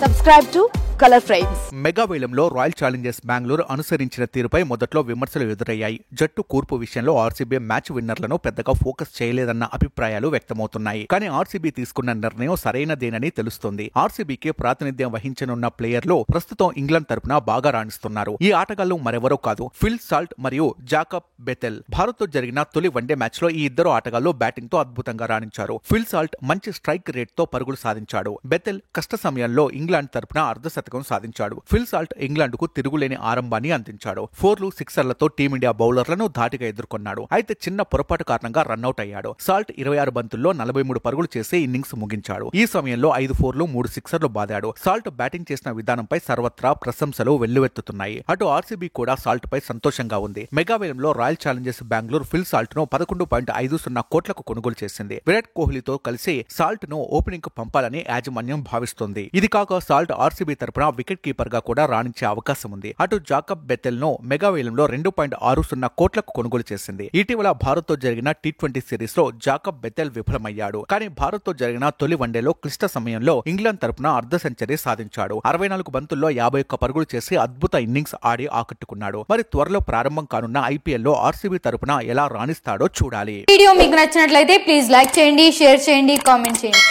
Subscribe to Color Frames. Mega వేలంలో royal Challengers Bengaluru అనుసరించిన తీరుపై మొదట్లో విమర్శలు ఎదురయ్యాయి. జట్టు కూర్పు విషయంలో ఆర్సీబీ మ్యాచ్ విన్నర్లను పెద్దగా ఫోకస్ చేయలేదన్న అభిప్రాయాలు వ్యక్తమవుతున్నాయి. కానీ ఆర్సీబీ తీసుకున్న నిర్ణయం సరైనదేనని తెలుస్తోంది. ఆర్సీబీకి ప్రాతినిధ్యం వహించనున్న ప్లేయర్లు ప్రస్తుతం ఇంగ్లాండ్ తరపున బాగా రాణిస్తున్నారు. ఈ ఆటగాళ్లు మరెవరో కాదు, ఫిల్ సాల్ట్ మరియు జాకబ్ బెథెల్. భారత్ తో జరిగిన తొలి వన్డే మ్యాచ్ లో ఈ ఇద్దరు ఆటగాళ్లు బ్యాటింగ్ తో అద్భుతంగా రాణించారు. ఫిల్ సాల్ట్ మంచి స్ట్రైక్ రేట్ తో పరుగులు సాధించాడు. బెథెల్ కష్ట సమయంలో ఇంగ్లాండ్ తరపున అర్ధశతకం సాధించాడు. ఫిల్ సాల్ట్ ఇంగ్లాండ్ కు తిరుగులేని ఆరంభాన్ని అందించాడు. 4లు 6ర్లతో టీమిండియా బౌలర్లను ధాటిగా ఎదుర్కొన్నాడు. అయితే చిన్న పొరపాటు కారణంగా రన్అట్ అయ్యాడు. సాల్ట్ 26 బంతుల్లో 43 పరుగులు చేసి ఇన్నింగ్స్ ముగించాడు. ఈ సమయంలో 5 4లు 3 6ర్లు బాదాడు. సాల్ట్ బ్యాటింగ్ చేసిన విధానంపై సర్వత్రా ప్రశంసలు వెల్లువెత్తుతున్నాయి. అటు ఆర్సీబీ కూడా సాల్ట్ పై సంతోషంగా ఉంది. మెగా వేలంలో royal Challengers Bengaluru Phil Salt ను 11.50 కోట్లకు కొనుగోలు చేసింది. విరాట్ కోహ్లీతో కలిసి సాల్ట్ ను ఓపెనింగ్ కు పంపాలని యాజమాన్యం భావిస్తోంది. ఇది కాక సాల్ట్ ఆర్సీబీ తరపున వికెట్ కీపర్ గా కూడా రాణించే అవకాశం ఉంది. అటు జాకబ్ బెథెల్ ను మెగా వేలంలో 2.60 కోట్లకు కొనుగోలు చేసింది. ఇటీవల భారత్ తో జరిగిన టీ20 సిరీస్ లో జాకబ్ బెథెల్ విఫలమయ్యాడు. కానీ భారత్ తో జరిగిన తొలి వన్డేలో క్లిష్ట సమయంలో ఇంగ్లాండ్ తరపున అర్ధ సెంచరీ సాధించాడు. 64 బంతుల్లో 51 పరుగులు చేసి అద్భుత ఇన్నింగ్స్ ఆడి ఆకట్టుకున్నాడు. మరి త్వరలో ప్రారంభం కానున్న ఐపీఎల్ లో ఆర్సీబీ తరపున ఎలా రాణిస్తాడో చూడాలి. వీడియో మీకు నచ్చినట్లయితే ప్లీజ్ లైక్ చేయండి, షేర్ చేయండి, కామెంట్ చేయండి.